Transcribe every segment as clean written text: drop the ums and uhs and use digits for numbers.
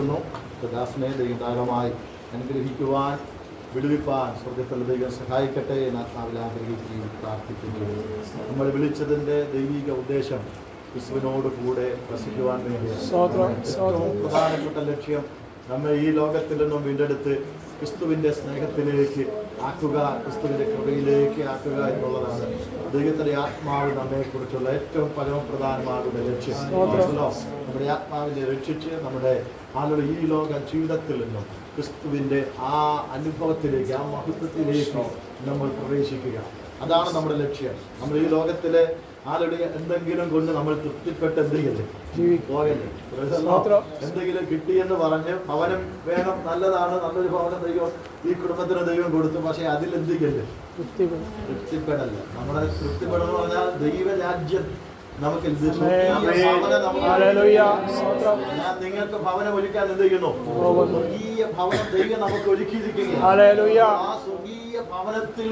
കൊടുക്കുന്നു. ദാസനെ ദൈവം ധാരാളമായി അനുഗ്രഹിക്കുവാൻ വിടുവിപ്പാൻ സ്വർഗത്തിലുള്ള ദൈവം സഹായിക്കട്ടെ എന്ന് ആത്മാവിൽ ആഗ്രഹിക്കുകയും പ്രാർത്ഥിക്കുന്നു. നമ്മൾ വിളിച്ചതിൻ്റെ ദൈവിക ഉദ്ദേശം ക്രിസ്തുവിനോട് കൂടെ വസിക്കുവാൻ വേണ്ടിയാണ്. ഏറ്റവും പ്രധാനപ്പെട്ട ലക്ഷ്യം നമ്മെ ഈ ലോകത്തിൽ നിന്നും വീണ്ടെടുത്ത് ക്രിസ്തുവിൻ്റെ സ്നേഹത്തിലേക്ക് ആക്കുക, ക്രിസ്തുവിൻ്റെ കൃപയിലേക്ക് ആക്കുക എന്നുള്ളതാണ് ദൈവത്തിൻ്റെ ആത്മാവ് നമ്മെക്കുറിച്ചുള്ള ഏറ്റവും പരമപ്രധാനമാകുന്ന ലക്ഷ്യം. നമ്മുടെ ആത്മാവിനെ രക്ഷിച്ച് നമ്മുടെ ആളുടെ ഈ ലോക ജീവിതത്തിൽ നിന്നും ക്രിസ്തുവിൻ്റെ ആ അനുഭവത്തിലേക്ക്, ആ മഹത്വത്തിലേക്ക് നമ്മൾ പ്രവേശിക്കുക. അതാണ് നമ്മുടെ ലക്ഷ്യം. നമ്മൾ ഈ ലോകത്തിലെ ആളുടെ എന്തെങ്കിലും കൊണ്ട് നമ്മൾ തൃപ്തിപ്പെട്ട് എന്തെങ്കിലും പോകല്ലേ. എന്തെങ്കിലും കിട്ടിയെന്ന് പറഞ്ഞ് ഭവനം വേണം, നല്ലതാണ്, നല്ലൊരു ഭവനം ദൈവം ഈ കുടുംബത്തിന് ദൈവം കൊടുത്തു. പക്ഷെ അതിൽ എന്തെങ്കിലും തൃപ്തിപ്പെടല്ല. നമ്മുടെ തൃപ്തിപ്പെടെന്ന് പറഞ്ഞാൽ ദൈവരാജ്യം നമുക്ക് ഞാൻ നിങ്ങൾക്ക് ഭവനം ഒരുക്കാൻ എന്ത് ചെയ്യുന്നു? സ്വർഗീയ ഭവനം ദൈവം നമുക്ക് ഒരുക്കിയിരിക്കുകയാണ്. ആ സ്വർഗീയ ഭവനത്തിൽ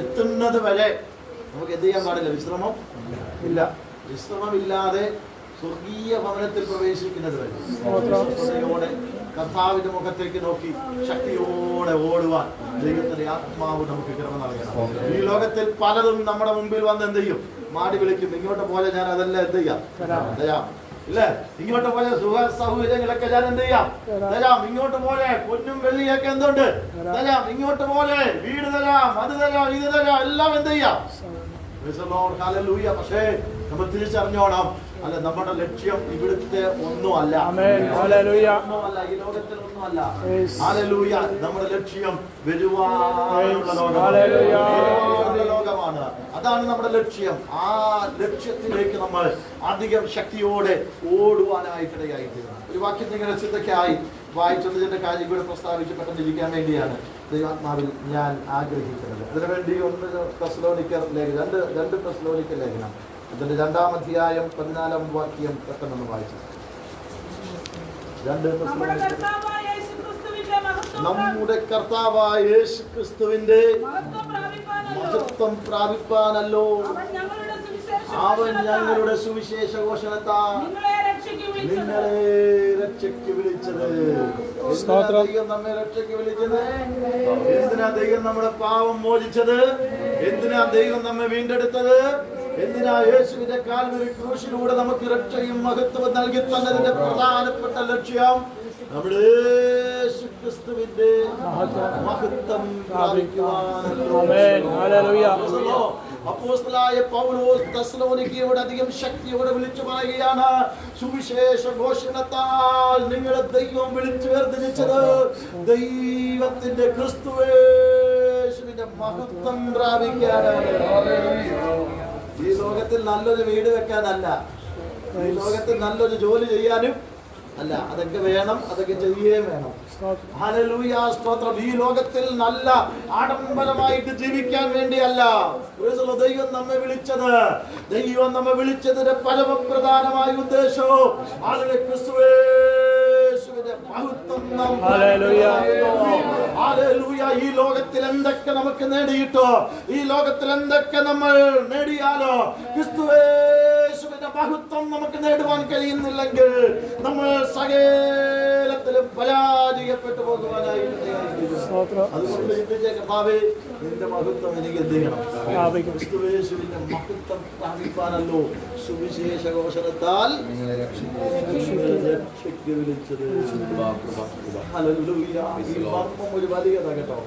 എത്തുന്നത് വരെ നമുക്ക് എന്ത് ചെയ്യാൻ പാടില്ല? വിശ്രമം ഇല്ല. വിശ്രമമില്ലാതെ സ്വർഗീയ ഭവനത്തിൽ പ്രവേശിക്കുന്നത് വരെ കർത്താവിന്റെ മുഖത്തേക്ക് നോക്കി ശക്തിയോടെ ഓടുവാൻ ദൈവത്തിന്റെ ആത്മാവ് നമുക്ക് കൃപ നൽകണം. ഈ ലോകത്തിൽ പലതും നമ്മുടെ മുമ്പിൽ വന്ന് എന്ത് ചെയ്യും? മാടി വിളിക്കും. ഇങ്ങോട്ട് പോലെ ഞാൻ അതെല്ലാം എന്ത് ചെയ്യാം? തരാം. ഇല്ലേ? ഇങ്ങോട്ട് പോലെ സുഖ സൗകര്യങ്ങളൊക്കെ ഞാൻ എന്ത് ചെയ്യാം? തരാം. ഇങ്ങോട്ട് പോലെ പൊന്നും വെള്ളിയൊക്കെ എന്തുണ്ട്? തരാം. ഇങ്ങോട്ട് പോലെ വീട് തരാം, അത് തരാം, ഇത് തരാം, എല്ലാം എന്ത് ചെയ്യാം? പക്ഷേ നമ്മൾ തിരിച്ചറിഞ്ഞോണം, അല്ല, നമ്മുടെ ലക്ഷ്യം ഇവിടുത്തെ ഒന്നുമല്ല, ഈ ലോകത്തിൽ ഒന്നുമല്ല. ഹല്ലേലൂയ. നമ്മുടെ ലക്ഷ്യം വരുവാനുള്ള ലോകമാണ്. അതാണ് നമ്മുടെ ലക്ഷ്യം. ആ ലക്ഷ്യത്തിലേക്ക് നമ്മൾ അധികം ശക്തിയോടെ ഓടുവാനായിട്ടിടയായിത്തീരണം. ഒരു വാക്യം നിങ്ങളുടെ ചിന്തയ്ക്കായി വായിച്ചതിന്റെ കാര്യം കൂടെ പ്രസ്താവിച്ച് പെട്ടെന്നിരിക്കാൻ വേണ്ടിയാണ് ദൈവാത്മാവിൽ ഞാൻ ആഗ്രഹിക്കുന്നത്. അതിനുവേണ്ടി രണ്ട് തെസ്സലോനിക്കർ ലേഖനം അതിന്റെ 2-ാം അധ്യായം 14-ാം വാക്യം പെട്ടെന്ന് വായിച്ചു. നമ്മുടെ കർത്താവായ യേശു ക്രിസ്തുവിന്റെ മഹത്വം പ്രാപിപ്പാനല്ലോ അവൻ ഞങ്ങളുടെ സുവിശേഷ ഘോഷണത്താൽ നിങ്ങളെ രക്ഷയ്ക്ക് വിളിച്ചത്. ദൈവം നമ്മെ രക്ഷയ്ക്ക് വിളിച്ചത് എന്തിനാ? ദൈവം നമ്മുടെ പാവം മോചിച്ചത് എന്തിനാ? ദൈവം നമ്മെ വീണ്ടെടുത്തത് എന്തിനാ? യേശുവിന്റെ കാൽവരി ക്രൂശിലൂടെ നമുക്ക് രക്ഷയും മഹത്വവും നൽകി തന്നതിന്റെ പ്രധാനപ്പെട്ട ലക്ഷ്യം നമ്മുടെ യേശു ക്രിസ്തുവിന്റെ മഹത്വം പ്രാപിക്കുവാനല്ലോ. അപ്പോസ്തലനായ പൗലോസ് തെസ്സലോനിക്കയോട് അധികം ശക്തിയോടെ വിളിച്ചു പറയുകയാണ്, സുവിശേഷ ഘോഷണത്താൽ നിങ്ങളെ ദൈവം വിളിച്ചു വേർതിരിച്ചത് ദൈവത്തിന്റെ ക്രിസ്തുവേശുവിന്റെ മഹത്വം പ്രാപിക്കാനാണ്. ഈ ലോകത്തിൽ നല്ലൊരു വീട് വെക്കാനല്ല, ഈ ലോകത്തിൽ നല്ലൊരു ജോലി ചെയ്യാനും അല്ല. അതൊക്കെ വേണം, അതൊക്കെ ചെയ്യുകയും വേണം. ഹല്ലേലൂയ, സ്തോത്രം. ഈ ലോകത്തിൽ നല്ല ആഡംബരമായിട്ട് ജീവിക്കാൻ വേണ്ടിയല്ല ദൈവം നമ്മെ വിളിച്ചത്. ദൈവം നമ്മെ വിളിച്ചതിന്റെ പരമപ്രധാനമായ ഉദ്ദേശവും ആളുടെ ക്രിസ്തുവേശുവിന്റെ മഹത്വം. ഹല്ലേലൂയ. ഈ ലോകത്തിൽ എന്തൊക്കെ നമുക്ക് നേടിയിട്ടോ, ഈ ലോകത്തിൽ എന്തൊക്കെ നമ്മൾ നേടിയാലോ, ക്രിസ്തുവേശുവിന്റെ മഹത്വം നമുക്ക് നേടുവാൻ കഴിയുന്നില്ലെങ്കിൽ നമ്മൾ സകലത്തിലും പരാജയപ്പെട്ടു പോകുവാനായി. അതുകൊണ്ട് ചിന്തിച്ച കർത്താവേ, നിന്റെ മഹത്വം എനിക്ക് എന്ത് ചെയ്യണം? ക്രിസ്തുവേശുവിന്റെ മഹത്വം പ്രാപിപ്പാനല്ലോ സുവിശേഷ ഘോഷണത്താൽ രക്ഷയ്ക്ക് വിളിച്ചത്. ഹല്ലേലൂയ. ഈ മർമ്മം ഒരു വലിയതാണ് കേട്ടോ.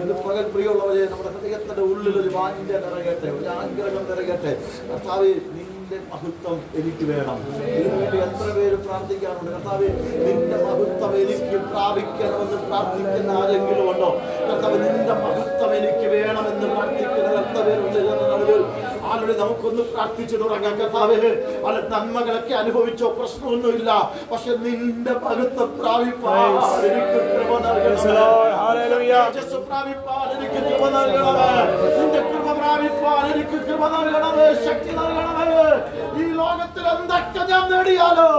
ഇന്ന് പകൽ പ്രിയമുള്ളവരെ, നമ്മുടെ ഹൃദയത്തിന്റെ ഉള്ളിൽ ഒരു വാഞ്ച നിറയട്ടെ, ഒരു ആഗ്രഹം നിറയട്ടെ. കർത്താവേ, നിന്റെ മഹത്വം എനിക്ക് വേണം. ഇതിനുവേണ്ടി എത്ര പേര് പ്രാർത്ഥിക്കാറുണ്ട്? കർത്താവേ, നിന്റെ മഹത്വം എനിക്ക് പ്രാപിക്കണമെന്ന് പ്രാർത്ഥിക്കുന്ന ആരെങ്കിലും ഉണ്ടോ? കർത്താവേ, നിന്റെ മഹത്വം എനിക്ക് വേണമെന്ന് പ്രാർത്ഥിക്കുന്ന എത്ര പേരുണ്ട്? ആളുടെ നമുക്കൊന്ന് പ്രാർത്ഥിച്ചു തുടങ്ങാം. കർത്താവേ, പല നന്മകളൊക്കെ അനുഭവിച്ചോ, പ്രശ്നമൊന്നുമില്ല, പക്ഷെ നിന്റെ മഹത്വം പ്രാപിപ്പാൻ എനിക്ക് കൃപ നൽകണമേ. പ്രാപിപ്പാൻ എനിക്ക് കൃപ നൽകണമേ. നിന്റെ കൃപ പ്രാപിപ്പാൻ എനിക്ക് കൃപ നൽകണമേ. ശക്തി നൽകണമേ. ഈ ലോകത്തിൽ എന്തൊക്കെ ഞാൻ നേടിയാലോ,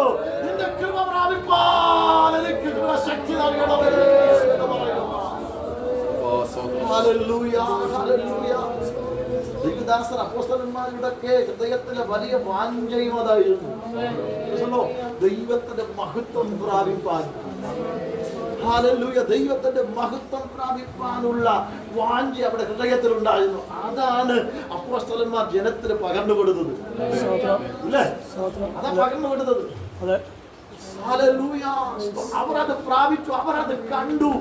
നിന്റെ കൃപ പ്രാപിപ്പാൻ എനിക്ക് ശക്തി നൽകണമേ. Hallelujah, hallelujah. ദൈവദാസർ അപ്പോസ്തലന്മാരുടെയൊക്കെ ഹൃദയത്തിലെ വലിയ വാഞ്ചയും അതായിരുന്നു. ദൈവത്തിന്റെ മഹത്വം പ്രാപിപ്പാൻ, ഹല്ലേലൂയ, ദൈവത്തിന്റെ മഹത്വം പ്രാപിപ്പാനുള്ള വാഞ്ച അവിടെ ഹൃദയത്തിലുണ്ടായിരുന്നു. അതാണ് അപ്പോസ്തലന്മാർ ജനത്തിന് പകർന്നു കൊടുത്തത്. അല്ലേ? അതാ പകർന്നു കൊടുത്തത്. അവരത് പ്രാപിച്ചു, അവരത് കണ്ടു,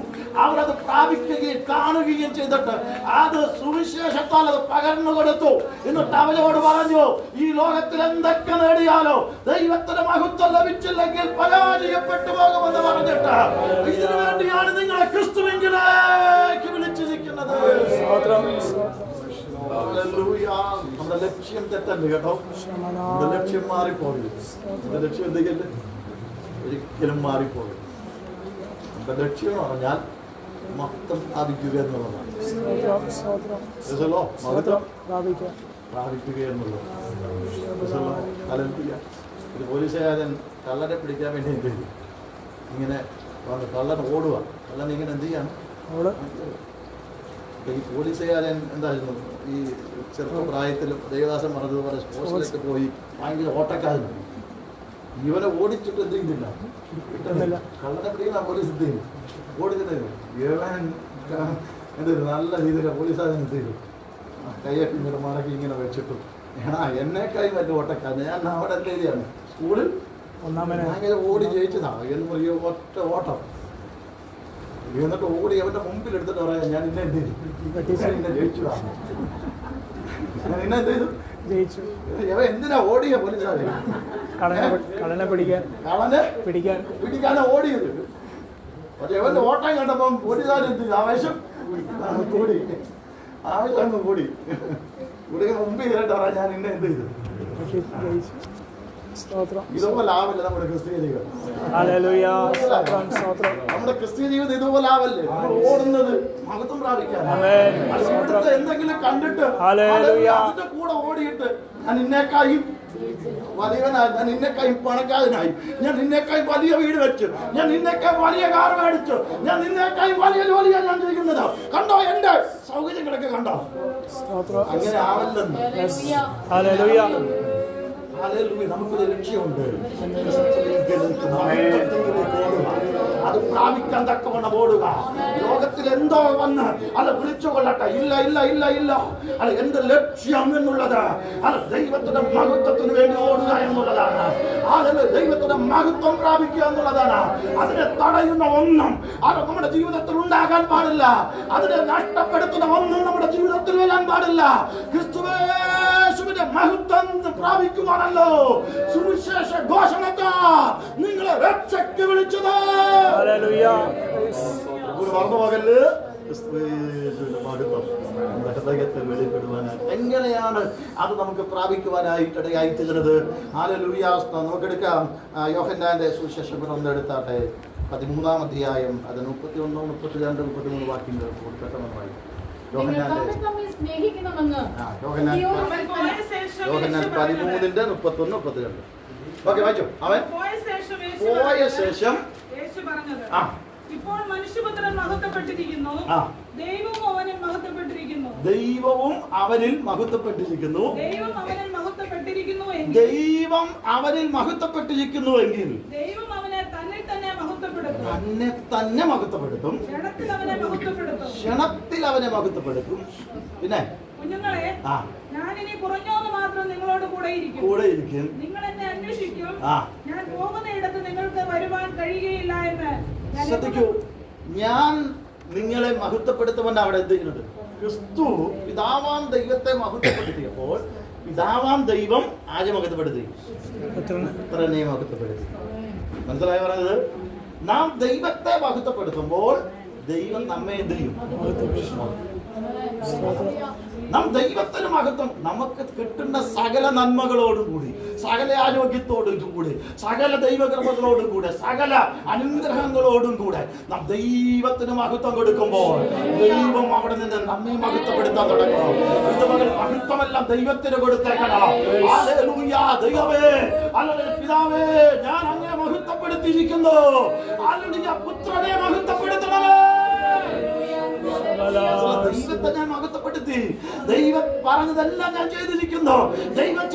അവരത് പ്രാപിക്കുകയും കാണുകയും ചെയ്തിട്ട് അത് സുവിശേഷത്താൽ അത് പകർന്നു കൊടുത്തു. എന്നിട്ട് അവരോട് പറഞ്ഞു, ഈ ലോകത്തിൽ എന്തൊക്കെ നേടിയാലോ ദൈവത്തിന് മഹത്വം ലഭിച്ചില്ലെങ്കിൽ പരാജയപ്പെട്ടു പോകുമെന്ന് പറഞ്ഞിട്ട് ഇതിനു വേണ്ടിയാണ് നിങ്ങളെ ക്രിസ്തുവിലേക്ക് വിളിച്ചിരിക്കുന്നത്. നമ്മുടെ ലക്ഷ്യം തെറ്റല്ലേ കേട്ടോ, നമ്മുടെ ലക്ഷ്യം മാറിപ്പോകരുത്. നമ്മുടെ ലക്ഷ്യം എന്തെങ്കിലും ഒരിക്കലും മാറിപ്പോകരുത്. നമ്മുടെ ലക്ഷ്യം എന്ന് പറഞ്ഞാൽ മഹത്വം സ്ഥാപിക്കുക എന്നുള്ളതാണ്. പ്രാപിക്കുക എന്നുള്ളത്. ഒരു പോലീസുകാരൻ കള്ളനെ പിടിക്കാൻ വേണ്ടി എന്ത് ചെയ്തു? ഇങ്ങനെ കള്ളൻ ഓടുക. കള്ളൻ ഇങ്ങനെ എന്ത് ചെയ്യാണ്? ഈ പോലീസുകാരൻ എന്തായിരുന്നു, ഈ ചെറുപ്പപ്രായത്തിൽ ദേവദാസൻ പറഞ്ഞതുപോലെ സ്പോർട്സിലേക്ക് പോയി ഭയങ്കര ഓട്ടക്കാരനാണ്. ഇവനെ ഓടിച്ചിട്ട് എന്ത് ചെയ്യുന്നില്ല, കള്ളനെ പിടിക്കുന്ന പോലീസ് എന്ത് ചെയ്യും? ഓടിച്ചിട്ടില്ല. ഇവൻ എന്ത് ചെയ്തു? നല്ല രീതിയിൽ പോലീസുകാരൻ എന്ത് ചെയ്തു? കയ്യൊക്കെ ഇങ്ങനെ മടക്കി ഇങ്ങനെ വെച്ചിട്ടു. എന്നേക്കായി വലിയ ഓട്ടക്കാരൻ. ഞാൻ അവിടെ എന്ത് ചെയ്യാണ്? സ്കൂളിൽ ഭയങ്കര ഓടി ജയിച്ചതാണ് എന്ന് പറയും. ഒറ്റ ഓട്ടം. എന്നിട്ട് ഓടി അവന്റെ മുമ്പിൽ എടുത്തിട്ട് പറയാം, ഞാൻ ഇന്നെ എന്ത് ചെയ്തു? ഇന്നെ ജയിച്ചതാണ്. ഞാൻ ഇന്നെ എന്ത് ചെയ്തു? ജയിച്ചു. ഇവ എന്തിനാ ഓടിയ പോലീസുകാരെ? കളനെ പിടിക്കാനാ ഓടിയത്. പക്ഷെ ഇവന്റെ ഓട്ടം കണ്ടപ്പം പോലീസുകാരൻ എന്ത് ചെയ്തു? ആവേശം കൂടി. ആവേശം കൂടി. ഇവിടെ മുമ്പിൽ കേട്ട് പറയാം, ഞാൻ ഇന്നെ എന്ത് ചെയ്തു? ഇതുപോലെ ആവല്ലേ നമ്മുടെ ക്രിസ്തീയ ജീവിതം. നമ്മുടെ ക്രിസ്തീയ ജീവിതം ഇതുപോലെ ആവല്ലേ? നമ്മൾ ഓടുന്നത് മഹത്വം പ്രാപിക്കാൻ. എന്തെങ്കിലും കണ്ടിട്ട് അതിന്റെ കൂടെ ഓടിയിട്ട് ഞാൻ ഇന്നേക്കായും വലിയവനായി, ഞാൻ ഇന്നേക്കായും പണക്കാരനായി, ഞാൻ നിന്നേക്കായി വലിയ വീട് വെച്ചു, ഞാൻ നിന്നേക്കായി വലിയ കാർ മേടിച്ചു, ഞാൻ നിന്നേക്കായി വലിയ ജോലിയാണ് ഞാൻ ചെയ്യുന്നത്. കണ്ടോ എന്റെ സൗകര്യങ്ങളൊക്കെ കണ്ടോ? അങ്ങനെ ആവല്ലെന്ന്. നമുക്കൊരു ലക്ഷ്യമുണ്ട്. അത് പ്രാപിക്കാൻ തക്കവണ്ണം ഓടുക. ലോകത്തിൽ എന്തോ വന്ന് അത് വിളിച്ചു കൊള്ളട്ടെ. ഇല്ല ഇല്ല ഇല്ല ഇല്ല, അത് എന്റെ ലക്ഷ്യം എന്നുള്ളത് അത് ദൈവത്തിന്റെ മഹത്വത്തിന് വേണ്ടി ഓടുക എന്നുള്ളതാണ്. അതിന് ദൈവത്തിന്റെ മഹത്വം പ്രാപിക്കുക എന്നുള്ളതാണ്. അതിനെ തടയുന്ന ഒന്നും അത് നമ്മുടെ ജീവിതത്തിൽ ഉണ്ടാകാൻ പാടില്ല. അതിനെ നഷ്ടപ്പെടുത്തുന്ന ഒന്നും നമ്മുടെ ജീവിതത്തിൽ വരാൻ പാടില്ല. ക്രിസ്തുവേശുവിന്റെ മഹത്വം പ്രാപിക്കുവാണല്ലോ സുവിശേഷ ഘോഷണത്താ നിങ്ങളെ രക്ഷയ്ക്ക് വിളിച്ചത്. വെളിപ്പെടുവാനായി എങ്ങനെയാണ് അത് നമുക്ക് പ്രാപിക്കുവാനായിട്ട് ഇടയായി തീർന്നത്? ഹല്ലേലൂയ. നമുക്കെടുക്കാം യോഹന്നാന്റെ സുവിശേഷം ഒന്നെടുത്താട്ടെ, 13-ാം അധ്യായം, അത് 31, 32, 33 വാക്യങ്ങൾ പെട്ടെന്ന് യോഹന്നാൻ 13-ന്റെ 31, 32. ഓക്കെ, വായിച്ചോ. അവൻ പോയ ശേഷം ഇപ്പോൾ മനുഷ്യപുത്രൻ മഹത്വപ്പെട്ടിരിക്കുന്നു, ദൈവവും അവനിൽ മഹത്വപ്പെട്ടിരിക്കുന്നു. ദൈവം അവനിൽ മഹത്വപ്പെട്ടിരിക്കുന്നു. ദൈവം അവനിൽ മഹത്വപ്പെട്ടിരിക്കുന്നുവെങ്കിൽ ദൈവം അവനിൽ മഹത്വപ്പെട്ടിരിക്കുന്നുവെങ്കിൽ ദൈവം അവനെ തന്നെ തന്നെ മഹത്വപ്പെടുത്തും. തന്നെ തന്നെ മഹത്വപ്പെടുത്തും. ക്ഷണത്തിൽ അവനെ മഹത്വപ്പെടുത്തും. ക്ഷണത്തിൽ അവനെ മഹത്വപ്പെടുത്തും. പിന്നെ കുഞ്ഞുങ്ങളെ, ഞാനിനി കുറഞ്ഞോന്ന് മാത്രം നിങ്ങളോട് കൂടെ ഇരിക്കും. നിങ്ങൾ എന്നെ അന്വേഷിക്കും. ഞാൻ പോകുന്ന ഇടത്ത് നിങ്ങൾക്ക് വരുവാൻ കഴിയുകയില്ല എന്ന്. ശ്രദ്ധിക്കൂ, ഞാൻ നിങ്ങളെ മഹത്വപ്പെടുത്തുമെന്ന് അവിടെ എന്ത് ചെയ്യുന്നത്? ക്രിസ്തു പിതാവാം ദൈവത്തെ മഹത്വപ്പെടുത്തിയപ്പോൾ പിതാവാം ദൈവം ആരെ മഹത്വപ്പെടുത്തി? പുത്രനെ മഹത്വപ്പെടുത്തി. മനസ്സിലായി പറഞ്ഞത്? നാം ദൈവത്തെ മഹത്വപ്പെടുത്തുമ്പോൾ ദൈവം നമ്മെ എന്ത് ചെയ്യും? നാം ദൈവത്തിന് മഹത്വം. നമുക്ക് കിട്ടുന്ന സകല നന്മകളോടും കൂടി, സകല ആരോഗ്യത്തോടും കൂടി, സകല ദൈവകർമ്മങ്ങളോടും കൂടെ, സകല അനുഗ്രഹങ്ങളോടും കൂടെ നാം ദൈവത്തിന് മഹത്വം കൊടുക്കുമ്പോൾ ദൈവം അവിടെ നിന്ന് നമ്മെ മഹത്വപ്പെടുത്താൻ തുടങ്ങണം. ഇതുപോലെ മഹത്വമെല്ലാം ദൈവത്തിന് കൊടുത്തേക്കണം. ഹല്ലേലൂയ. ദൈവമേ, ഹല്ലേലൂയ, പിതാവേ, ഞാൻ അങ്ങയെ മഹത്വപ്പെടുത്തിയിരിക്കുന്നു. ഹല്ലേലൂയ, പുത്രനെ മഹത്വപ്പെടുത്തണമേ. ദൈവത്തെ ഞാൻ മഹത്വപ്പെടുത്തി. ദൈവം പറഞ്ഞതെല്ലാം ഞാൻ ചെയ്തിരിക്കുന്നു. ദൈവം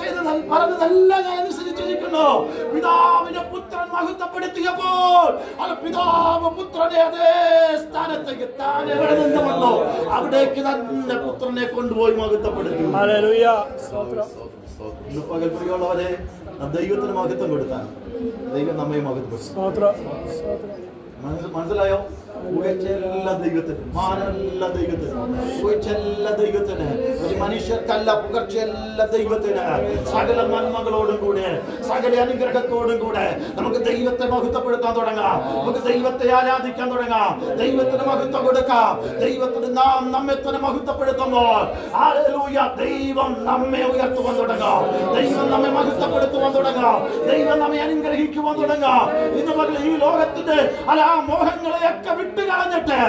പറഞ്ഞതെല്ലാം ഞാൻ അനുസരിച്ചിരിക്കുന്നു. പിതാവിനെ പുത്രൻ മഹത്വപ്പെടുത്തിയപ്പോൾ അത് പിതാവ് പുത്രനെ അതേ സ്ഥാനത്തേക്ക് താൻ എവിടെ നിന്ന് വന്നോ അവിടേക്ക് തന്നെ പുത്രനെ കൊണ്ടുപോയി മഹത്വപ്പെടുത്തി. ഇന്ന് പകൽ പ്രിയമുള്ളവരെ, ദൈവത്തിന് മഹത്വം കൊടുത്താൽ ദൈവം നമ്മെ മഹത്വപ്പെടുത്തും. മനസ്സിലായോ? പുകഴ്ചയെല്ലാം ദൈവത്തിന്, മാനെല്ലാം ദൈവത്തിന്, പുകഴ്ചയെല്ലാം ദൈവത്തിന്, ഒരു മനുഷ്യർക്കല്ല പുകഴ്ചയെല്ലാം ദൈവത്തിന്. സകല നന്മകളോടും കൂടെ, സകല അനുഗ്രഹത്തോടും കൂടെ നമുക്ക് ദൈവത്തെ മഹത്വപ്പെടുത്താൻ തുടങ്ങാം. നമുക്ക് ദൈവത്തെ ആരാധിക്കാൻ തുടങ്ങാം. ദൈവത്തിന് മഹത്വം കൊടുക്കാം. ദൈവത്തിന് നാം നമ്മെ തന്നെ മഹത്വപ്പെടുത്തുമ്പോൾ ഹല്ലേലൂയ, ദൈവം നമ്മെ ഉയർത്തുവാൻ തുടങ്ങാം. ദൈവം നമ്മെ മഹത്വപ്പെടുത്തുവാൻ തുടങ്ങാം. ദൈവം നമ്മെ അനുഗ്രഹിക്കുവാൻ തുടങ്ങാം. ഇന്ന് പകൽ ഈ ലോകത്തിന്റെ മോഹങ്ങളെയൊക്കെ വിട്ടുകളഞ്ഞിട്ട്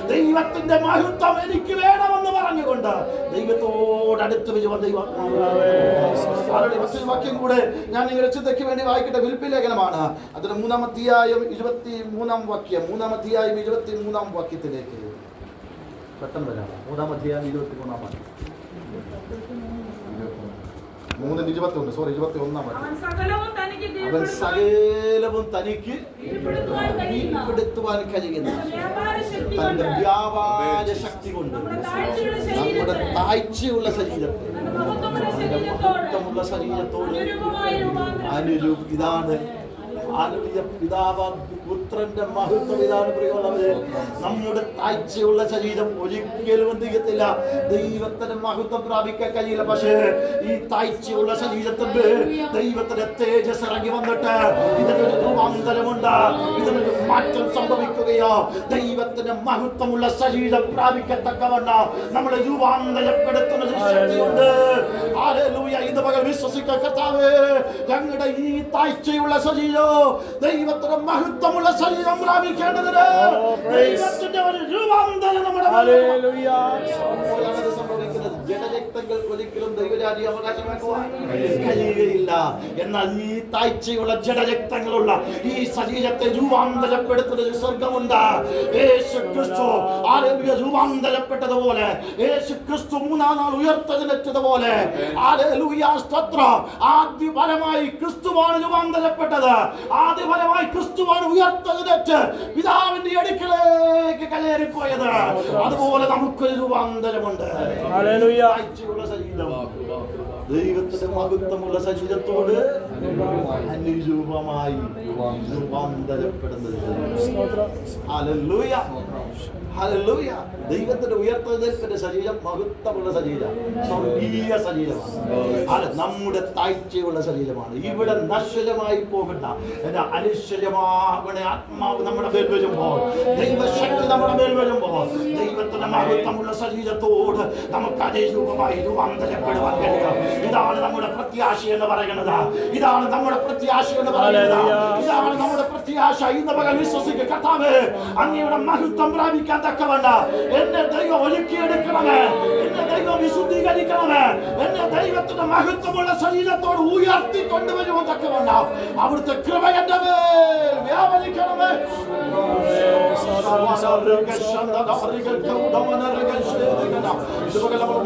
ദൈവത്തിന്റെ മഹത്വം എനിക്ക് വേണമെന്ന് പറഞ്ഞുകൊണ്ട് ദൈവത്തോടടുത്ത് മറ്റൊരു വാക്യം കൂടെ ഞാൻ നിങ്ങളുടെ ചിന്തയ്ക്ക് വേണ്ടി വായിക്കട്ടെ. ഫിലിപ്പി ലേഖനമാണ്, അതിന് 3-ാം അധ്യായം 23-ാം വാക്യം. 3-ാം അധ്യായം 23-ാം വാക്യത്തിലേക്ക് പെട്ടെന്ന് വരാം. 3-ാം അധ്യായം 23-ാം വാക്യം. 3:21, സോറി 21-ാം വാക്യം. അവൻ സകലവും തനിക്ക് കീഴ്പ്പെടുത്തുവാൻ കഴിയുന്ന തന്റെ വ്യാപാര ശക്തി കൊണ്ട് നമ്മുടെ താഴ്ചയുള്ള ശരീരത്തെ മഹത്വമുള്ള ശരീരത്തോട് ഇതാണ് പിതാവ് പുത്രന്റെ മഹത്വം. ഇതാണ് പ്രിയമുള്ളവരെ, നമ്മുടെ താഴ്ചയുള്ള ശരീരം ഒരിക്കലും എന്ത് ചെയ്യത്തില്ല, ദൈവത്തിന്റെ മഹത്വം പ്രാപിക്കാൻ കഴിയില്ല. പക്ഷേ ഈ താഴ്ചയുള്ള ശരീരത്തിന്റെ ദൈവത്തിന്റെ തേജസ് ഇറങ്ങി വന്നിട്ട് ഇതിനൊരു രൂപാന്തരമുണ്ട്, ഇതിനൊരു മാറ്റം സംഭവിക്കുകയോ ദൈവത്തിന്റെ മഹത്വമുള്ള ശരീരം പ്രാപിക്കത്തക്കവണ്ണം നമ്മളെ രൂപാന്തരപ്പെടുത്തുന്ന ശക്തിയുണ്ട്. ഹല്ലേലൂയ. ഇന്ന് പകൽ വിശ്വസിക്കുക, കർത്താവേ, ഞങ്ങളുടെ ഈ താഴ്ചയുള്ള ശരീരം ദൈവത്തിന്റെ മഹത്വമുള്ള ശരീരം പ്രാപിക്കേണ്ടതിന് ദൈവത്തിന്റെ ഒരു രൂപാന്തരം നമ്മുടെ സംഭവിക്കുന്നത്. ജഡരക്തങ്ങൾക്ക് ഒരിക്കലും ദൈവരാജ്യം അവകാശമാക്കുവാൻ കഴിയുകയില്ല. എന്നാൽ ഈ താഴ്ചയുള്ള ജഡരക്തങ്ങളുള്ള ഈ ശരീരത്തെ രൂപാന്തരപ്പെടുത്തുന്ന ഒരു സ്വർഗമുണ്ട്. യേശു ക്രിസ്തു രൂപാന്തരപ്പെട്ടതുപോലെ, യേശു ക്രിസ്തു 3-ാം നാൾ ഉയർത്തെഴുന്നേറ്റതുപോലെ, ആദ്യഫലമായി ക്രിസ്തുവാണ് രൂപാന്തരപ്പെട്ടത്. ആദ്യഫലമായി ക്രിസ്തുവാണ് ഉയർത്തെഴുന്നേറ്റ് പിതാവിന്റെ അടുക്കലേക്ക് കയറിപ്പോയത്. അതുപോലെ നമുക്കൊരു രൂപാന്തരമുണ്ട്. ദൈവത്തിന്റെ മഹത്വമുള്ള ശരീരത്തോട് അനുരൂപമായി രൂപാന്തരപ്പെടുന്നത്. Hallelujah, hallelujah. ദൈവത്തിന്റെ ഉയർത്തെഴുന്നേൽപ്പിന്റെ ശരീരം മഹത്വമുള്ള ശരീരം, സ്വർഗീയ ശരീരമാണ്. നമ്മുടെ താഴ്ചയുള്ള ശരീരമാണ്. ഇവിടെ നശ്വരമായി പോകണ്ട അനിശ്വരമാകണ ആത്മാവ് നമ്മുടെ മേൽ വരുമ്പോൾ, ദൈവശക്തി നമ്മുടെ മേൽ വരുമ്പോൾ ദൈവത്തിന്റെ മഹത്വമുള്ള ശരീരത്തോട് നമുക്ക് അനുരൂപമായി രൂപാന്തരപ്പെടുവാൻ കഴിയും. ഇതാണ് നമ്മുടെ പ്രത്യാശ എന്ന് പറയുന്നത്. ഇതാണ് നമ്മുടെ പ്രത്യാശ എന്ന് പറയുന്നത്. ഇതാണ് നമ്മുടെ പ്രത്യാശ. ഇന്ന് പകൽ വിശ്വസിക്കുക, കർത്താവേ, അങ്ങയുടെ മഹത്വം പ്രാപിക്കാൻ തക്കവണ്ണം എന്നെ ദൈവം ഒരുക്കിയെടുക്കണമേ, എന്നെ ദൈവം വിശുദ്ധീകരിക്കണമേ, എന്നെ ദൈവത്തിന്റെ മഹത്വമുള്ള ശരീരത്തോട് ഉയർത്തി കൊണ്ടുവരുവാൻ തക്കവണ്ണം അവിടുത്തെ കൃപ എന്റെ മേൽ വ്യാപരിക്കണമേ.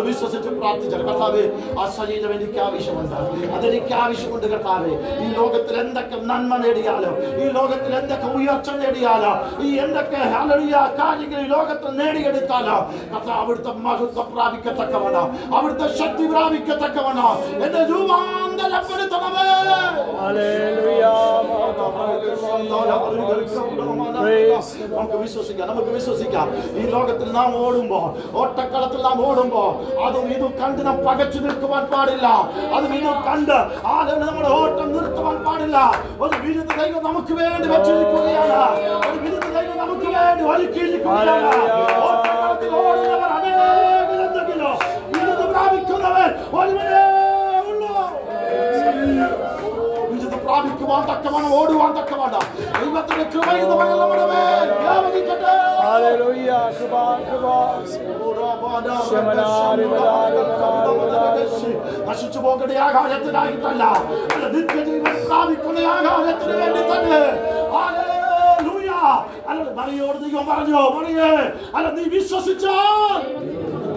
വിശ്വസിച്ച് പ്രാർത്ഥിച്ചാൽ, കർത്താവേ, ആ ശരീരം എനിക്ക് ആവശ്യമുണ്ട്, അതെനിക്ക് ആവശ്യമുണ്ട്. കർത്താവേ, ഈ ലോകത്തിൽ എന്തൊക്കെ നന്മ നേടിയാലോ, ഈ ലോകത്തിൽ എന്തൊക്കെ ഉയർച്ച നേടിയാലോ, ഈ എന്തൊക്കെ കാര്യങ്ങൾ ഈ ലോകത്തിൽ നേടിയെടുത്താലോ, കർത്താവ് അവിടുത്തെ മഹത്വം പ്രാപിക്കത്തക്കവണ്ണം, അവിടുത്തെ ശക്തി പ്രാപിക്കത്തക്കവണ്ണം എന്നെ രൂപാന്തരപ്പെടുത്തണമേ. നമുക്ക് വിശ്വസിക്കാം, നമുക്ക് വിശ്വസിക്കാം. ഈ ലോകത്തിൽ നാം ഓടുമ്പോൾ, ഓട്ടക്കളത്തിൽ നാം ഓടുമ്പോൾ അതും ഇതും കണ്ട് നാം പകച്ചു നിൽക്കുവാൻ പാടില്ല. അതും ഇതും കണ്ട് നമ്മുടെ ഓട്ടം നിർത്തുവാൻ പാടില്ല. ഒരു വിരുദ്ധ ദൈവം നമുക്ക് വേണ്ടി വെച്ചിരിക്കുകയാണ്. ഒരു വിരുദ്ധ ദൈവം നമുക്ക് വേണ്ടി ഒരുക്കിയിരിക്കുകയാണ്. ഓട്ടക്കളത്തിൽ ഓടുന്നവർ അനേകരെന്തെങ്കിലോ വിരുദ്ധ പ്രാപിക്കുന്നവർ ഒരുവനേ ഉള്ളൂ. വിരുദ്ധ പ്രാപിക്കുവാൻ തക്കവണ്ണം, ഓടുവാൻ തക്കവണ്ണം ദൈവത്തിന്റെ കൃപ ഇന്ന് പകൽ നമ്മുടെ മേൽ വ്യാപരിക്കട്ടെ. ഹല്ലേലൂയ. കൃപ, കൃപ. നശിച്ചു പോകേണ്ട ആകാരത്തിനായിട്ടല്ല, നിത്യജീവൻ പ്രാപിക്കുന്ന ആകാരത്തിന് വേണ്ടി തന്നെ. ഹല്ലേലൂയ. അല്ല മറിയോട് ദൈവം പറഞ്ഞോ, മറിയേ അല്ല നീ വിശ്വസിച്ചാൽ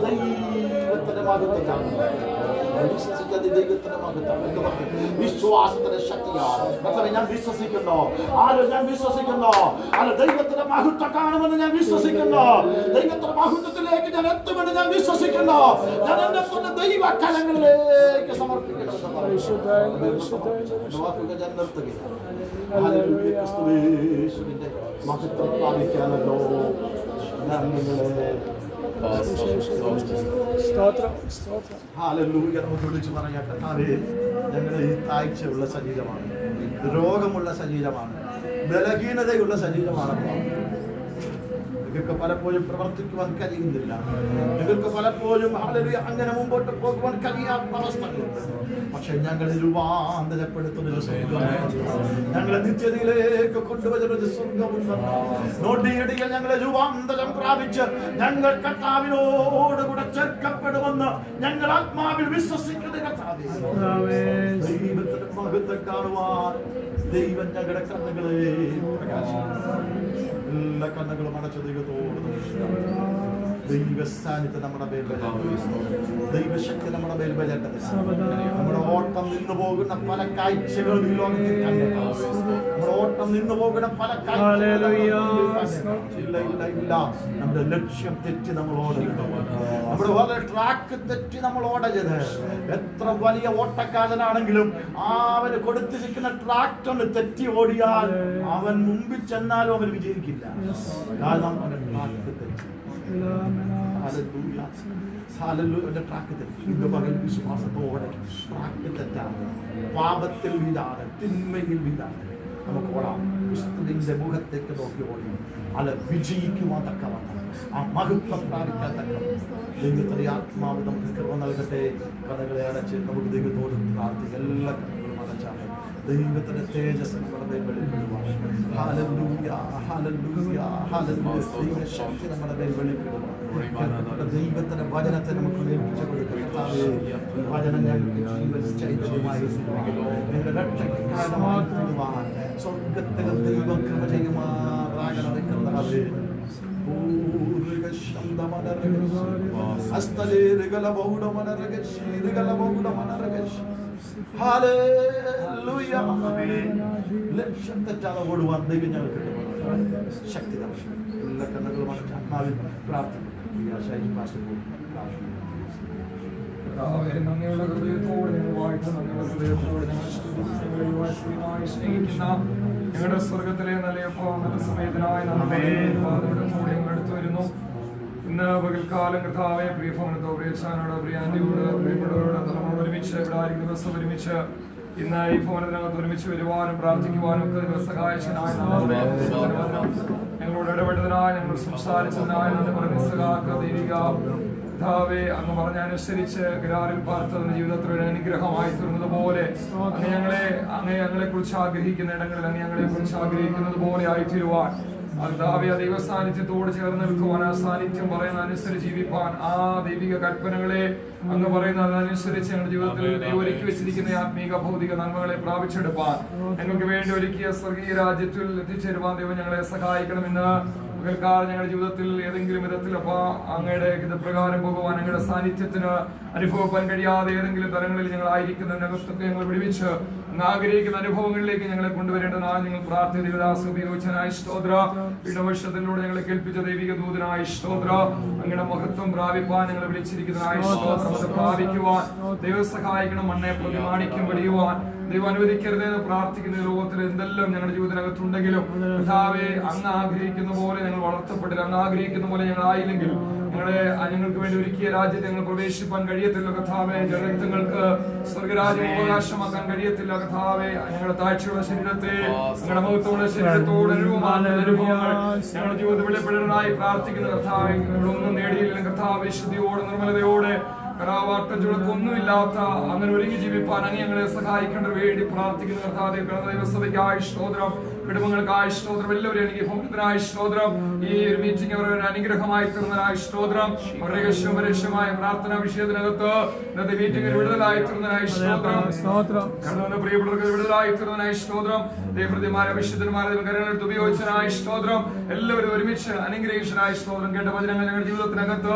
ദൈവത്തിന്റെ മഹത്വം കാണും. വിശ്വാസത്തിന്റെ ശക്തിയാണ്. ഞാൻ വിശ്വസിക്കുന്നു. ഞാൻ വിശ്വസിക്കുന്നു. അല്ല ദൈവത്തിന്റെ മഹത്വം കാണുമെന്ന് ഞാൻ വിശ്വസിക്കുന്നു. ദൈവത്തിന്റെ മഹത്വത്തിലേക്ക് ഞാൻ എത്തുമെന്ന് ഞാൻ വിശ്വസിക്കുന്നു. ഞാൻ എന്നെ തന്നെ ദൈവകരങ്ങളിലേക്ക് സമർപ്പിക്കുന്നു. ഞാൻ നിർത്തുകയാണ്. ക്രിസ്തുവിന്റെ മഹത്വം പ്രാപിക്കാനല്ലോ ഞാൻ നിങ്ങളെ നമുക്ക് വിളിച്ചു പറയാം. കർത്താവേ, ഞങ്ങളുടെ ഈ താഴ്ചയുള്ള ശരീരമാണ്, രോഗമുള്ള ശരീരമാണ്, ബലഹീനതയുള്ള ശരീരമാണ്. നിങ്ങൾക്ക് പലപ്പോഴും പ്രവർത്തിക്കുവാൻ കഴിയുന്നില്ല. നിങ്ങൾക്ക് പലപ്പോഴും അങ്ങനെ മുമ്പോട്ട് പോകുവാൻ കഴിയാത്ത അവസ്ഥകളുണ്ട്. പക്ഷെ ഞങ്ങളെ രൂപാന്തരപ്പെടുത്തുന്നൊരു സ്വർഗ്ഗം, ഞങ്ങളെ നിത്യതയിലേക്ക് കൊണ്ടുവരുന്നൊരു സ്വർഗ്ഗമുണ്ട്. നോടിയടിയിൽ ഞങ്ങളെ രൂപാന്തരം പ്രാപിച്ച് ഞങ്ങൾ കർത്താവിനോടുകൂടെ ചേർക്കപ്പെടുമെന്ന് ഞങ്ങൾ ആത്മാവിൽ വിശ്വസിക്കുന്ന കർത്താവേ, ദൈവത്തിന്റെ മഹത്വം കാണുവാൻ ദൈവം ഞങ്ങളുടെ കണ്ണുകളെ പ്രകാശിപ്പിക്കും. എല്ലാ കണ്ണുകളും അടച്ച ദൈവത്തോട് ദൈവ സാന്നിധ്യം നമ്മുടെ മേൽ ദൈവശക്തി നമ്മുടെ മേൽ വരേണ്ടത്. നമ്മുടെ ഓട്ടം നിന്നു പോകുന്ന പല കാഴ്ചകളും ഈ ലോകത്തിൽ കണ്ടേക്കാം. നമ്മുടെ ഓട്ടം നിന്നു പോകുന്ന പല കാഴ്ചകളും ഇല്ല. നമ്മുടെ ലക്ഷ്യം തെറ്റി നമ്മൾ ഓടരുത്. നമ്മുടെ വളരെ ട്രാക്ക് തെറ്റി നമ്മൾ ഓടരുത്. എത്ര വലിയ ഓട്ടക്കാരനാണെങ്കിലും അവന് കൊടുത്തിരിക്കുന്ന ട്രാക്ക് ഒന്ന് തെറ്റി ഓടിയാൽ അവൻ മുമ്പിൽ ചെന്നാലും അവൻ വിജയിക്കില്ല. കാരണം അവൻ ട്രാക്ക് തെറ്റി. ട്രാക്ക് തെറ്റി. ഇന്ന് പകൽ വിശ്വാസത്തോടെ ട്രാക്ക് തെറ്റാണ്, പാപത്തിൽ വീഴാതെ, തിന്മയിൽ വീഴാതെ നമുക്ക് ഓടാം. ക്രിസ്തുവിന്റെ മുഖത്തേക്ക് നോക്കി ഓടി അല്ല വിജയിക്കുവാൻ തക്കവണ്ണം, ആ മഹത്വം പ്രാപിക്കാൻ തക്കവണ്ണം ദൈവത്തിന്റെ ആത്മാവ് നമുക്ക് കൃപ നൽകട്ടെ. കഥകളെ അടച്ച് നമുക്ക് ദൈവത്തോട് പ്രാർത്ഥിക്കാം. എല്ലാ കഥകളും അടച്ചാണ് ദൈവത്തിന്റെ തേജസ് നമ്മുടെ മേൽ വെളിപ്പെടുവാൻ. Hallelujah, hallelujah, hallelujah. ദൈവശക്തി നമ്മുടെ മേൽ വെളിപ്പെടുവാൻ ദൈവത്തിന്റെ വചനത്തെ നമുക്ക് ഏൽപ്പിച്ചു കൊടുക്കാം. വചനം ഞങ്ങൾക്ക് ജീവൻ ചൈതന്യമായി നിങ്ങളുടെ രക്ഷയ്ക്ക് കാരണമായി തീരുവാൻ സ്വർഗത്തിലെ ദൈവം കൃപ ചെയ്യുമാറാകണമേ കർത്താവേ. ലക്ഷ്യം തെറ്റാതെ ഓടുവാൻ ദൈവം ഞങ്ങൾക്ക് ശക്തി നൽകണം. എല്ലാ കണ്ണുകളുമാണ് ആത്മാവിൽ പ്രാർത്ഥിക്കും. നന്ദിയുള്ള ഹൃദയത്തോടെ ഞങ്ങൾ വാഴ്ത്ത, നന്ദിയുള്ള ഹൃദയത്തോടെ ഞങ്ങൾ സ്നേഹിക്കുന്ന ഞങ്ങളുടെ സ്വർഗത്തിലെ നല്ലയപ്പോ നല്ല സമയത്തിനായി കൂടെ ഞങ്ങൾ എടുത്തു വരുന്നു. ഇന്ന് പകൽക്കാലം കർത്താവെ പ്രിയ ഭവനത്തോ പ്രിയച്ചാനോട് പ്രിയാന്റിയോട് പ്രിയപ്പെട്ടവരോട് നമ്മളോട് ഒരുമിച്ച് ഇവിടെ ആയിരിക്കും ദിവസം ഒരുമിച്ച് ഇന്ന് ഈ ഭവനത്തിനകത്ത് ഒരുമിച്ച് വരുവാനും പ്രാർത്ഥിക്കുവാനും ഒക്കെ നിങ്ങൾ സഹായിച്ചതിനായി ഞങ്ങളോട് ഇടപെട്ടതിനായി ഞങ്ങൾ സംസാരിച്ചതിനായി നന്ദി പറഞ്ഞ സഹാക്ക ദൈവിക കർത്താവേ, അങ്ങ് പറഞ്ഞ അനുസരിച്ച് ഗ്രാറിൽ പാർത്തതിന്റെ ജീവിതത്തിൽ ഒരു അനുഗ്രഹമായി തീർന്നത് പോലെ അങ്ങ് ഞങ്ങളെ കുറിച്ച് ആഗ്രഹിക്കുന്ന ഇടങ്ങളിൽ അങ്ങ് ഞങ്ങളെ കുറിച്ച് ആഗ്രഹിക്കുന്നത് പോലെ ആയിത്തീരുവാൻ കർത്താവേ, ദൈവ സാന്നിധ്യത്തോട് ചേർന്ന് നിൽക്കുവാൻ, ആ സാന്നിധ്യം പറയുന്ന അനുസരിച്ച് ജീവിപ്പാൻ, ആ ദൈവിക കൽപ്പനകളെ അങ്ങ് പറയുന്നതനുസരിച്ച് ഞങ്ങളുടെ ജീവിതത്തിൽ ഒരുക്കി വെച്ചിരിക്കുന്ന ആത്മീക ഭൗതിക നന്മകളെ പ്രാപിച്ചെടുപ്പാൻ ഞങ്ങൾക്ക് വേണ്ടി ഒരുക്കിയ സ്വർഗീയ രാജ്യത്തിൽ എത്തിച്ചേരുവാൻ ദൈവം ഞങ്ങളെ സഹായിക്കണമെന്ന് പകൽക്കാലം ഞങ്ങളുടെ ജീവിതത്തിൽ ഏതെങ്കിലും വിധത്തിൽ അങ്ങയുടെ ഹിതപ്രകാരം പോകുവാൻ, അങ്ങയുടെ സാന്നിധ്യത്തിന് അനുഭവിക്കാൻ കഴിയാതെ ഏതെങ്കിലും തലങ്ങളിൽ ഞങ്ങൾ ആയിരിക്കുന്നതിനകത്തൊക്കെ ഞങ്ങൾ വിടുവിച്ച് ആഗ്രഹിക്കുന്ന അനുഭവങ്ങളിലേക്ക് ഞങ്ങളെ കൊണ്ടുവരേണ്ടതാണ് ഞങ്ങൾ പ്രാർത്ഥന ഉപയോഗിച്ചനായി സ്തോത്ര. ഇടവർഷത്തിലൂടെ ഞങ്ങളെ കേൾപ്പിച്ച ദൈവിക ദൂതനായി സ്തോത്ര. അങ്ങയുടെ മഹത്വം പ്രാപിപ്പാൻ ഞങ്ങളെ വിളിച്ചിരിക്കുന്നതായി സ്തോത്രം. അത് പ്രാപിക്കുവാൻ ദൈവം സഹായിക്കണം. മണ്ണെ പ്രതിമാണിക്യം വെടിയുവാൻ ദൈവം അനുവദിക്കരുതെന്ന് പ്രാർത്ഥിക്കുന്ന ലോകത്തിൽ എന്തെല്ലാം ഞങ്ങളുടെ ജീവിതത്തിനകത്തുണ്ടെങ്കിലും കർത്താവേ, അങ്ങ് ആഗ്രഹിക്കുന്ന പോലെ ഞങ്ങൾ വളർത്തപ്പെട്ടില്ല. അങ്ങ് ആഗ്രഹിക്കുന്ന പോലെ ഞങ്ങൾ ആയില്ലെങ്കിൽ ഞങ്ങൾക്ക് വേണ്ടി ഒരുക്കിയ രാജ്യത്ത് ഞങ്ങൾ പ്രവേശിപ്പാൻ കഴിയത്തില്ല കർത്താവേ. ജനങ്ങൾക്ക് സ്വർഗരാജ്യം അവകാശമാക്കാൻ കഴിയത്തില്ല കർത്താവേ. ഞങ്ങളുടെ താഴ്ചയുള്ള ശരീരത്തെ ഞങ്ങളുടെ മഹത്വമുള്ള ശരീരത്തോട് അനുഭവങ്ങൾ ഞങ്ങളുടെ ജീവിതത്തിൽ വെളിപ്പെടുന്നതായി പ്രാർത്ഥിക്കുന്ന കർത്താവേ. ഒന്നും നേടിയില്ലെങ്കിൽ കർത്താവേ, ശുദ്ധിയോടെ നിർമ്മലതയോടെ ഒന്നുമില്ലാത്ത അങ്ങനെ ഒരുങ്ങി ജീവിപ്പാൻ അങ്ങ് ഞങ്ങളെ സഹായിക്കേണ്ട വേണ്ടി പ്രാർത്ഥിക്കുന്ന കർത്താവേ, ദൈവസഭയ്ക്കായി സ്തോത്രം, കുടുംബങ്ങൾക്കായി സ്തോത്രം, എല്ലാവരും എനിക്ക് ഭൗതികനായി സ്തോത്രം, ഈ ഒരു മീറ്റിംഗ് അവരുടെ അനുഗ്രഹമായി തീർന്നതിനായി സ്തോത്രം, അവരുടെ പരസ്യമായ പ്രാർത്ഥനാ വിഷയത്തിനകത്ത് ഇന്നത്തെ മീറ്റിംഗിൽ വിടുതലായി തീർന്നതിനായി സ്തോത്രം, പ്രിയപ്പെട്ടവർക്ക് വിടുതലായി തീർന്നതിനായി സ്തോത്രം, ദൈവപ്രതിമാരെ വിശുദ്ധന്മാരെ കരങ്ങളെടുത്ത് ഉപയോഗിച്ചതിനായി സ്തോത്രം, എല്ലാവരും ഒരുമിച്ച് അനുഗ്രഹിച്ചതിനായി സ്തോത്രം. കേട്ട വചനങ്ങൾ ഞങ്ങളുടെ ജീവിതത്തിനകത്ത്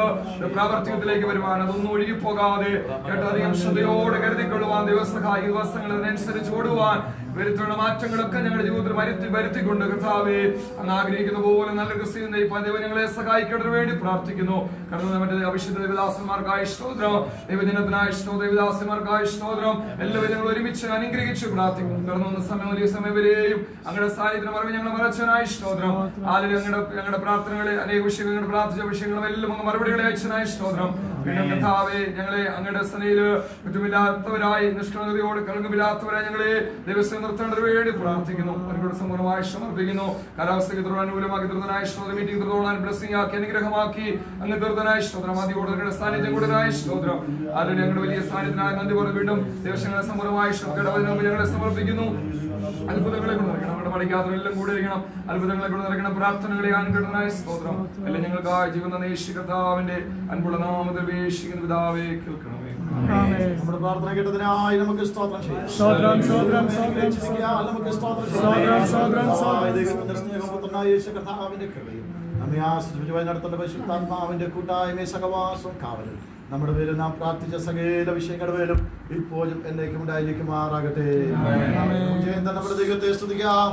പ്രാവർത്തികത്തിലേക്ക് വരുവാൻ അതൊന്നും ഒഴുകിപ്പോകാതെ കേട്ടധികം ശ്രദ്ധയോടെ കരുതിക്കൊള്ളുവാൻ ദിവസങ്ങളായി ദിവസങ്ങൾ അതിനനുസരിച്ച് ഓടുവാൻ വരുത്തുന്ന മാറ്റങ്ങളൊക്കെ ഞങ്ങളുടെ ജീവിതത്തിൽ വരുത്തിക്കൊണ്ട് കർത്താവേ അങ്ങ് ആഗ്രഹിക്കുന്ന പോലെ നല്ല ക്രിസ്ത്യൻ ദൈവം ഞങ്ങളെ സഹായിക്കേണ്ടതിന് വേണ്ടി പ്രാർത്ഥിക്കുന്നു. കടന്നു മറ്റേ അഭിഷിക്ത ദൈവദാസന്മാർക്കായി സ്തോത്രം, ദൈവജനത്തിനായി സ്തോത്രം, ദൈവദാസന്മാർക്കായി സ്തോത്രം, എല്ലാവരും ഞങ്ങൾ ഒരുമിച്ച് അനുഗ്രഹിച്ച് പ്രാർത്ഥിക്കുന്നു. കടന്നു സമയം വലിയ സമയം വരെയും അങ്ങയുടെ സാന്നിധ്യത്തിന് മറവി ഞങ്ങൾ മറച്ചനായി സ്തോത്രം. ആദ്യം ഞങ്ങളുടെ പ്രാർത്ഥനകളെ അനേക വിഷയങ്ങൾ പ്രാർത്ഥിച്ച വിഷയങ്ങളും എല്ലാം അങ്ങ് മറുപടികളെ അയച്ചനായി സ്തോത്രം. പിന്നെ കർത്താവേ, ഞങ്ങളെ അങ്ങയുടെ സനയില് കുറ്റമില്ലാത്തവരായി നിഷ്കളങ്കതയോട് കളങ്കമില്ലാത്തവരായി ഞങ്ങളെ ദിവസം നിർത്തേണ്ടതിന് വേണ്ടി പ്രാർത്ഥിക്കുന്നു. അവരുടെ സമ്പൂർണ്ണമായി സമർപ്പിക്കുന്നു. കാലാവസ്ഥയ്ക്ക് അനുകൂലമാക്കി തീർന്നനായി സ്തോത്രം, മീറ്റിംഗ് തീർന്നോളാൻ ബ്ലെസ്സിംഗ് ആക്കി അനുഗ്രഹമാക്കി അങ്ങ് തീർന്നനായി സ്തോത്രം. ആദ്യോടെ ഞങ്ങളുടെ സാന്നിധ്യം കൂടുതലായി സ്തോത്രം. അതിന് ഞങ്ങളുടെ വലിയ സാന്നിധ്യത്തിനായി നന്ദി പറഞ്ഞു വീണ്ടും ദിവസങ്ങളെ സമ്പൂർണ്ണമായി ഞങ്ങളെ സമർപ്പിക്കുന്നു. അത്ഭുതങ്ങളെ കൊണ്ട് നിറയ്ക്കണം, നമ്മുടെ പഠിക്കാത്തവരെല്ലാം കൂടെ ഇരിക്കണം. അത്ഭുതങ്ങളെ കൊണ്ട് നിറയ്ക്കണം, പ്രാർത്ഥനകളെ അനുഗ്രഹനായ സ്തോത്രം. എല്ലാം ഞങ്ങൾക്കായി ജീവൻ കർത്താവിന്റെ അൻപുള്ള നാമത്തിൽ വേഷിക്കുന്ന പിതാവേ കേൾക്കണമേ. നമ്മുടെ പ്രാർത്ഥന കേട്ടതിനായി നമുക്ക് സ്തോത്രം ചെയ്യാം. കർത്താവിന്റെ കൃപയും നമ്മെ ആശ്രയിച്ചുമായി നടത്തേണ്ട പരിശുദ്ധാത്മാവിന്റെ കൂട്ടായ്മ സഹവാസവും കാവലും നമ്മുടെ പേരിൽ നാം പ്രാർത്ഥിച്ച സകല വിഷയങ്ങളുടെ പേരും ഇപ്പോഴും എന്നേക്കും ഉണ്ടായിരിക്കുമാറാകട്ടെ. നമ്മുടെ ദൈവത്തെ സ്തുതിക്കാം.